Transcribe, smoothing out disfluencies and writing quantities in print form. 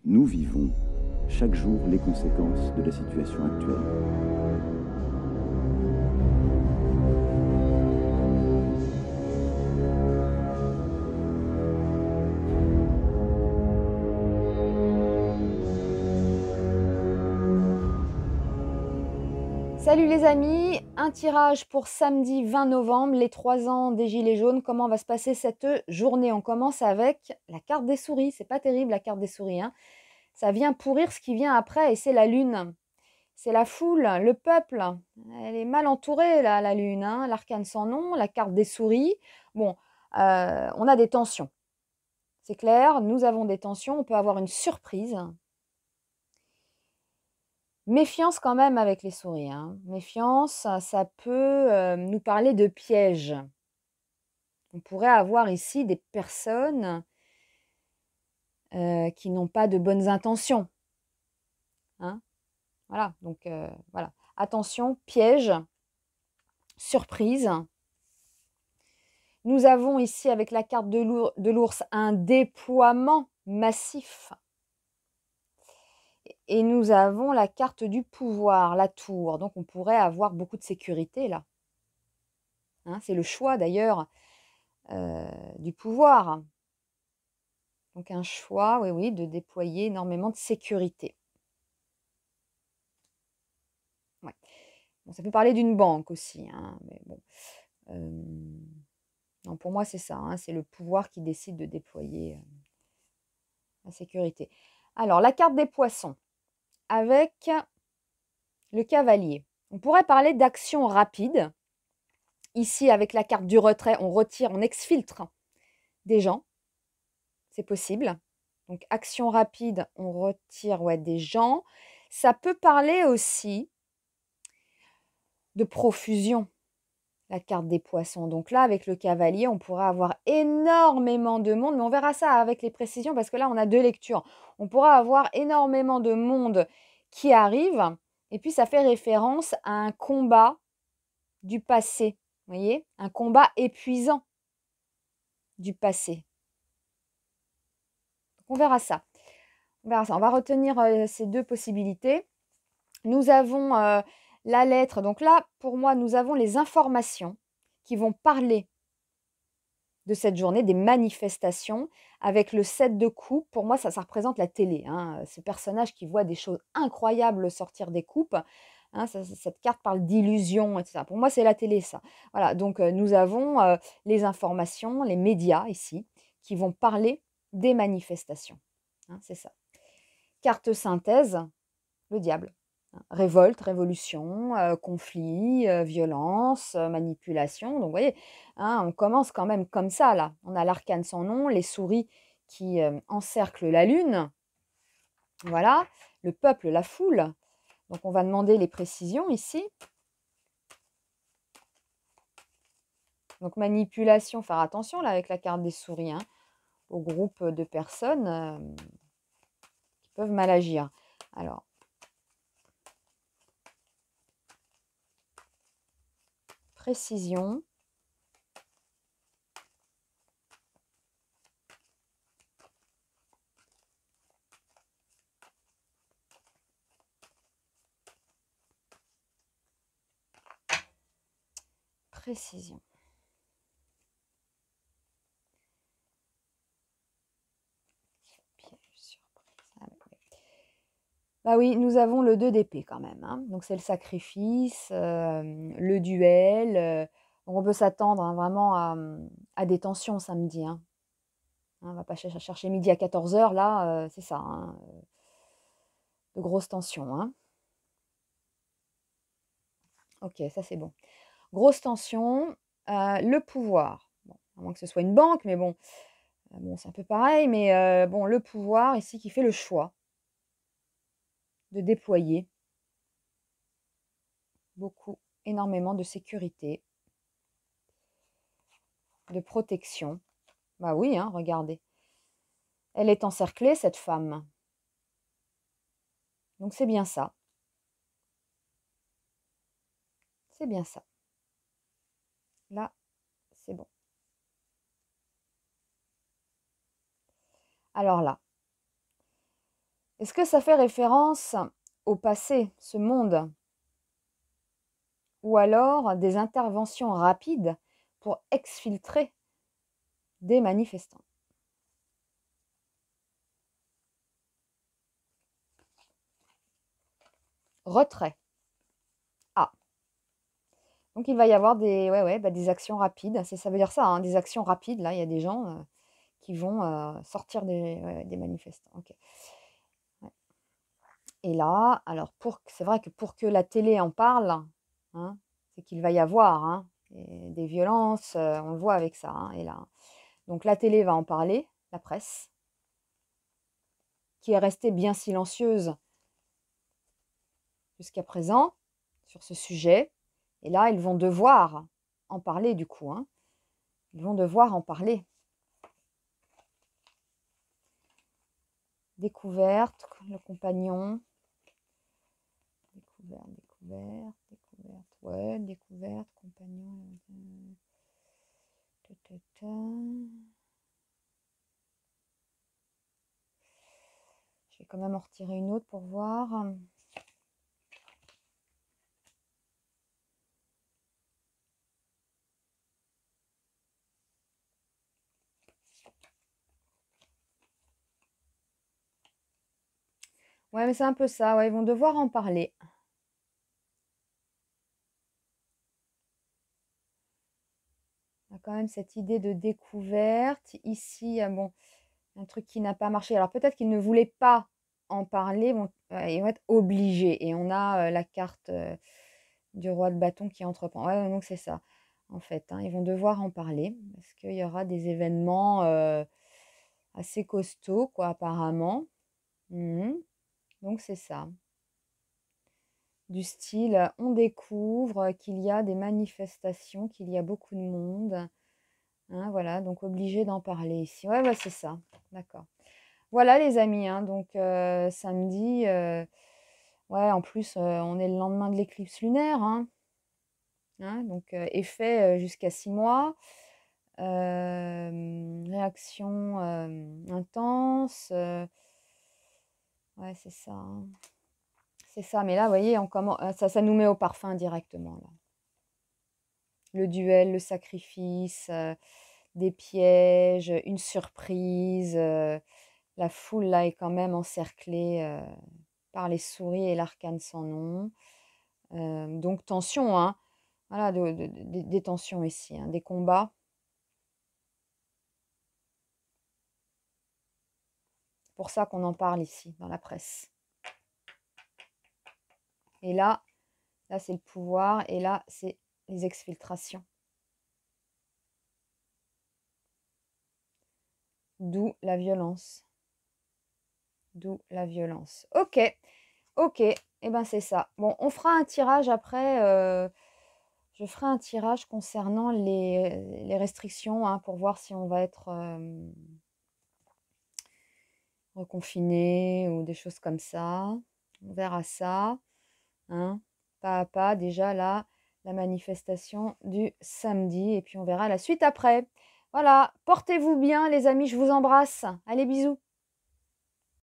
Nous vivons chaque jour les conséquences de la situation actuelle. Salut les amis, un tirage pour samedi 20 novembre, les 3 ans des Gilets jaunes. Comment va se passer cette journée? On commence avec la carte des souris. C'est pas terrible la carte des souris, hein. Ça vient pourrir ce qui vient après et c'est la lune. C'est la foule, le peuple. Elle est mal entourée là, la lune, hein. L'arcane sans nom, la carte des souris. Bon, on a des tensions. C'est clair, nous avons des tensions. On peut avoir une surprise. Méfiance quand même avec les souris, hein. Méfiance, ça peut nous parler de pièges. On pourrait avoir ici des personnes qui n'ont pas de bonnes intentions, hein. Voilà, donc voilà. Attention, piège, surprise. Nous avons ici avec la carte de l'ours un déploiement massif. Et nous avons la carte du pouvoir, la tour. Donc on pourrait avoir beaucoup de sécurité là, hein. C'est le choix d'ailleurs du pouvoir. Donc un choix, oui, oui, de déployer énormément de sécurité. Ouais. Bon, ça peut parler d'une banque aussi, hein, mais bon. Non, pour moi, c'est ça, hein, c'est le pouvoir qui décide de déployer la sécurité. Alors, la carte des poissons avec le cavalier. On pourrait parler d'action rapide. Ici, avec la carte du retrait, on retire, on exfiltre des gens. C'est possible. Donc, action rapide, on retire des gens. Ça peut parler aussi de profusion, la carte des poissons. Donc là, avec le cavalier, on pourra avoir énormément de monde, mais on verra ça avec les précisions parce que là, on a deux lectures. On pourra avoir énormément de monde qui arrive, et puis ça fait référence à un combat du passé. Vous voyez, un combat épuisant du passé. Donc on verra ça. On verra ça. On va retenir ces deux possibilités. Nous avons la lettre. Donc là, pour moi, nous avons les informations qui vont parler de cette journée, des manifestations, avec le 7 de coupe. Pour moi, ça représente la télé, hein. Ce personnage qui voit des choses incroyables sortir des coupes, hein, cette carte parle d'illusion, etc. Pour moi, c'est la télé, ça. Voilà, donc nous avons les informations, les médias ici, qui vont parler des manifestations, hein, c'est ça. Carte synthèse, le diable. Révolte, révolution, conflit, violence, manipulation. Donc, vous voyez, hein, on commence quand même comme ça, là. On a l'arcane sans nom, les souris qui encerclent la lune. Voilà, le peuple, la foule. Donc, on va demander les précisions ici. Donc, manipulation, faire attention, là, avec la carte des souris, hein, au groupe de personnes qui peuvent mal agir. Alors, précision. Précision. Piège, surprise. Ah, bah oui, nous avons le 2 d'épée quand même, hein. Donc c'est le sacrifice, le duel. Donc on peut s'attendre, hein, vraiment à des tensions samedi, hein. On va pas chercher midi à 14 h là, c'est ça, hein, de grosses tensions, hein. Ok, ça c'est bon. Grosse tension, le pouvoir. Bon, à moins que ce soit une banque, mais bon, bon c'est un peu pareil, mais bon, le pouvoir ici qui fait le choix de déployer beaucoup, énormément de sécurité, de protection. Bah oui, hein, regardez. Elle est encerclée, cette femme. Donc c'est bien ça. C'est bien ça. Là, c'est bon. Alors là, Est-ce que ça fait référence au passé, ce monde? Ou alors des interventions rapides pour exfiltrer des manifestants? Retrait. Ah. Donc il va y avoir des, des actions rapides. Ça veut dire ça, hein, des actions rapides. Là, il y a des gens qui vont sortir des manifestants. Ok. Ouais. Et là, alors c'est vrai que pour que la télé en parle, hein, c'est qu'il va y avoir des violences. On le voit avec ça. Et là, donc la télé va en parler, la presse, qui est restée bien silencieuse jusqu'à présent sur ce sujet. Et là, ils vont devoir en parler du coup. Ils vont devoir en parler. Découverte, le compagnon. Découverte. Ouais, découverte, compagnon. Je vais quand même en retirer une autre pour voir. Ouais, mais c'est un peu ça. Ouais, ils vont devoir en parler. On a quand même cette idée de découverte. Ici, bon, un truc qui n'a pas marché. Alors peut-être qu'ils ne voulaient pas en parler, ils vont être obligés. Et on a la carte du roi de bâton qui entreprend. Ouais, donc c'est ça, en fait. Ils vont devoir en parler parce qu'il y aura des événements assez costauds, quoi, apparemment. Donc c'est ça. Du style, on découvre qu'il y a des manifestations, qu'il y a beaucoup de monde. Voilà, donc obligé d'en parler ici. Ouais, c'est ça. D'accord. Voilà les amis, donc samedi, ouais, en plus, on est le lendemain de l'éclipse lunaire, donc effet jusqu'à 6 mois. Réaction intense. Ouais, c'est ça. C'est ça, mais là, vous voyez, ça nous met au parfum directement. Là. Le duel, le sacrifice, des pièges, une surprise. La foule, là, est quand même encerclée par les souris et l'arcane sans nom. Donc, tension, voilà, des tensions ici, des combats. C'est pour ça qu'on en parle ici, dans la presse. Et là c'est le pouvoir, et là, c'est les exfiltrations. D'où la violence. D'où la violence. Ok, et ben c'est ça. Bon, on fera un tirage après. Je ferai un tirage concernant les restrictions pour voir si on va être reconfiné ou des choses comme ça. On verra ça. Pas à pas, déjà là, la manifestation du samedi. Et puis on verra la suite après. Voilà, portez-vous bien les amis, je vous embrasse. Allez, bisous.